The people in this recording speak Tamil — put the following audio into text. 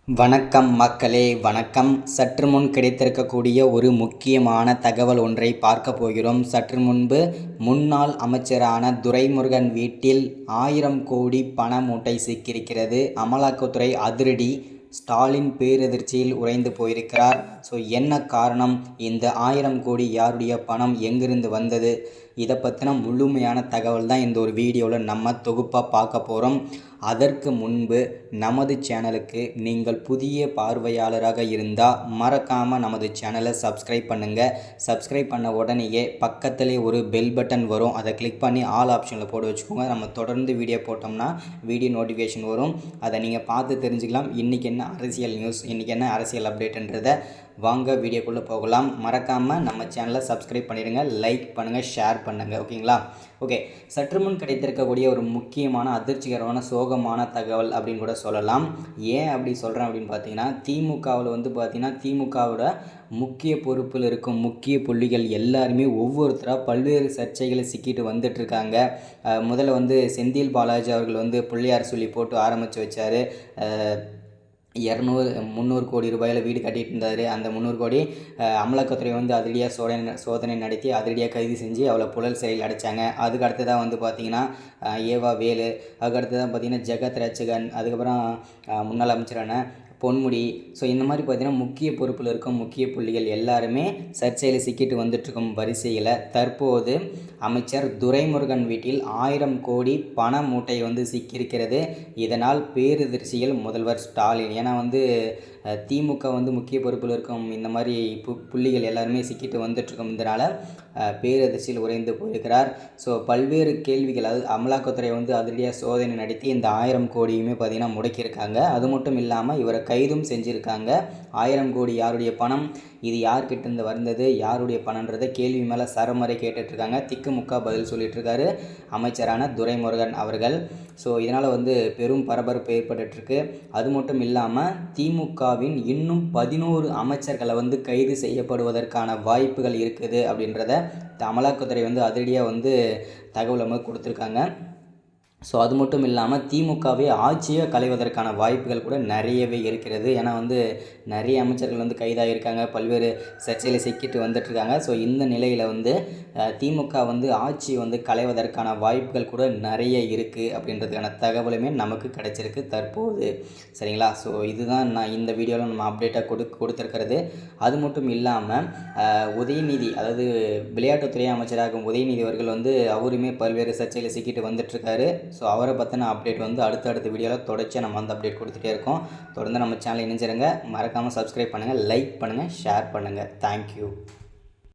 வணக்கம் மக்களே, வணக்கம். சற்று முன் கிடைத்திருக்கக்கூடிய ஒரு முக்கியமான தகவல் ஒன்றை பார்க்க போகிறோம். சற்று முன்பு முன்னாள் அமைச்சரான துரைமுருகன் வீட்டில் 1000 கோடி பண மூட்டை சிக்கியிருக்கிறது. அமலாக்கத்துறை அதிரடி. ஸ்டாலின் பேரதிர்ச்சியில் உறைந்து போயிருக்கிறார். ஸோ என்ன காரணம்? இந்த 1000 கோடி யாருடைய பணம், எங்கிருந்து வந்தது? இதை பற்றின முழுமையான தகவல் தான் இந்த ஒரு வீடியோவில் நம்ம தொகுப்பாக பார்க்க போகிறோம். அதற்கு முன்பு நமது சேனலுக்கு நீங்கள் புதிய பார்வையாளராக இருந்தால் மறக்காமல் நமது சேனலை சப்ஸ்கிரைப் பண்ணுங்கள். சப்ஸ்கிரைப் பண்ண உடனேயே பக்கத்திலே ஒரு பெல் பட்டன் வரும். அதை கிளிக் பண்ணி ஆல் ஆப்ஷனில் போட்டு வச்சுக்கோங்க. நம்ம தொடர்ந்து வீடியோ போட்டோம்னா வீடியோ நோட்டிஃபிகேஷன் வரும். அதை நீங்கள் பார்த்து தெரிஞ்சுக்கலாம். இன்றைக்கி என்ன அரசியல் நியூஸ், இன்றைக்கி என்ன அரசியல் அப்டேட்டுன்றதை வாங்க வீடியோக்குள்ளே போகலாம். மறக்காமல் நம்ம சேனலை சப்ஸ்கிரைப் பண்ணிடுங்க, லைக் பண்ணுங்கள், ஷேர் பண்ணுங்கள். ஓகேங்களா? ஓகே, சற்று முன் கிடைத்திருக்கக்கூடிய ஒரு முக்கியமான அதிர்ச்சிகரமான சோகமான தகவல் அப்படின்னு கூட சொல்லலாம். ஏன் அப்படி சொல்கிறேன் அப்படின்னு பார்த்தீங்கன்னா, திமுகவோட முக்கிய பொறுப்பில் இருக்கும் முக்கிய புள்ளிகள் எல்லாருமே ஒவ்வொருத்தராக பல்வேறு சர்ச்சைகளை சிக்கிட்டு வந்துட்டுருக்காங்க. முதல்ல செந்தில் பாலாஜி அவர்கள் பிள்ளையார் சொல்லி போட்டு ஆரம்பித்து வச்சார். 300 கோடி ரூபாயில் வீடு கட்டிகிட்டு இருந்தார். அந்த 300 கோடி அமலாக்கத்துறை அதிரடியாக சோதனை நடத்தி அதிரடியாக கைது செஞ்சு அவளை புழல் சிறையில் அடைச்சாங்க. அதுக்கு அடுத்ததாக பார்த்திங்கன்னா ஏவா வேலு, அதுக்கு அடுத்ததாக பார்த்திங்கன்னா ஜெகத் ரட்சகன், அதுக்கப்புறம் முன்னாள் அமைச்சரான பொன்முடி. ஸோ இந்த மாதிரி பார்த்திங்கன்னா முக்கிய பொறுப்பில் இருக்கும் முக்கிய புள்ளிகள் எல்லாருமே சர்ச்சையில் சிக்கிட்டு வந்துட்டுருக்கும் வரிசையில் தற்போது அமைச்சர் துரைமுருகன் வீட்டில் 1000 கோடி பண மூட்டை சிக்கியிருக்கிறது. இதனால் பேரதிர்ச்சியில் முதல்வர் ஸ்டாலின். ஏன்னா திமுக முக்கிய பொறுப்பில் இருக்கும் இந்த மாதிரி புள்ளிகள் எல்லாருமே சிக்கிட்டு வந்துட்டுருக்கும். இதனால் பேரதிர்ச்சியில் உறைந்து போயிருக்கிறார். ஸோ பல்வேறு கேள்விகள், அதாவது அமலாக்கத்துறை அதிரடியாக சோதனை நடத்தி இந்த 1000 கோடியுமே பார்த்திங்கன்னா முடக்கியிருக்காங்க. அது மட்டும் இல்லாமல் இவரை கைதும் செஞ்சுருக்காங்க. 1000 கோடி யாருடைய பணம், இது யார்கிட்டேருந்து வந்தது, யாருடைய பணன்றதை கேள்வி மேலே சரமறை கேட்டுட்ருக்காங்க. திக்குமுக்கா பதில் சொல்லிகிட்ருக்காரு அமைச்சரான துரைமுருகன் அவர்கள். ஸோ இதனால் பெரும் பரபரப்பு ஏற்பட்டுருக்கு. அது மட்டும் இல்லாமல் திமுகவின் இன்னும் 11 அமைச்சர்களை கைது செய்யப்படுவதற்கான வாய்ப்புகள் இருக்குது அப்படின்றத அமலாக்கத்துறை அதிரடியாக தகவல் கொடுத்துருக்காங்க. ஸோ அது மட்டும் இல்லாமல் திமுகவே ஆட்சியை களைவதற்கான வாய்ப்புகள் கூட நிறையவே இருக்கிறது. ஏன்னா நிறைய அமைச்சர்கள் கைதாகியிருக்காங்க, பல்வேறு சர்ச்சையில் சிக்கிட்டு வந்துட்டுருக்காங்க. ஸோ இந்த நிலையில் திமுக ஆட்சியை களைவதற்கான வாய்ப்புகள் கூட நிறைய இருக்குது அப்படின்றதுக்கான தகவலுமே நமக்கு கிடைச்சிருக்கு தற்போது. சரிங்களா? ஸோ இதுதான் நான் இந்த வீடியோவில் நம்ம அப்டேட்டாக கொடுத்துருக்கிறது. அது மட்டும் இல்லாமல் உதயநிதி, அதாவது விளையாட்டுத்துறை அமைச்சராகும் உதயநிதி அவர்கள் அவருமே பல்வேறு சர்ச்சையில் சிக்கிட்டு வந்துட்டுருக்காரு. ஸோ அவரை பற்றின அப்டேட் அடுத்தடுத்த வீடியோவில் தொடர்ச்சியாக நம்ம அப்டேட் கொடுத்துட்டே இருக்கோம். தொடர்ந்து நம்ம சேனலை இணைஞ்சிருங்க. மறக்காமல் சப்ஸ்கிரைப் பண்ணுங்கள், லைக் பண்ணுங்கள், ஷேர் பண்ணுங்கள். தேங்க்யூ.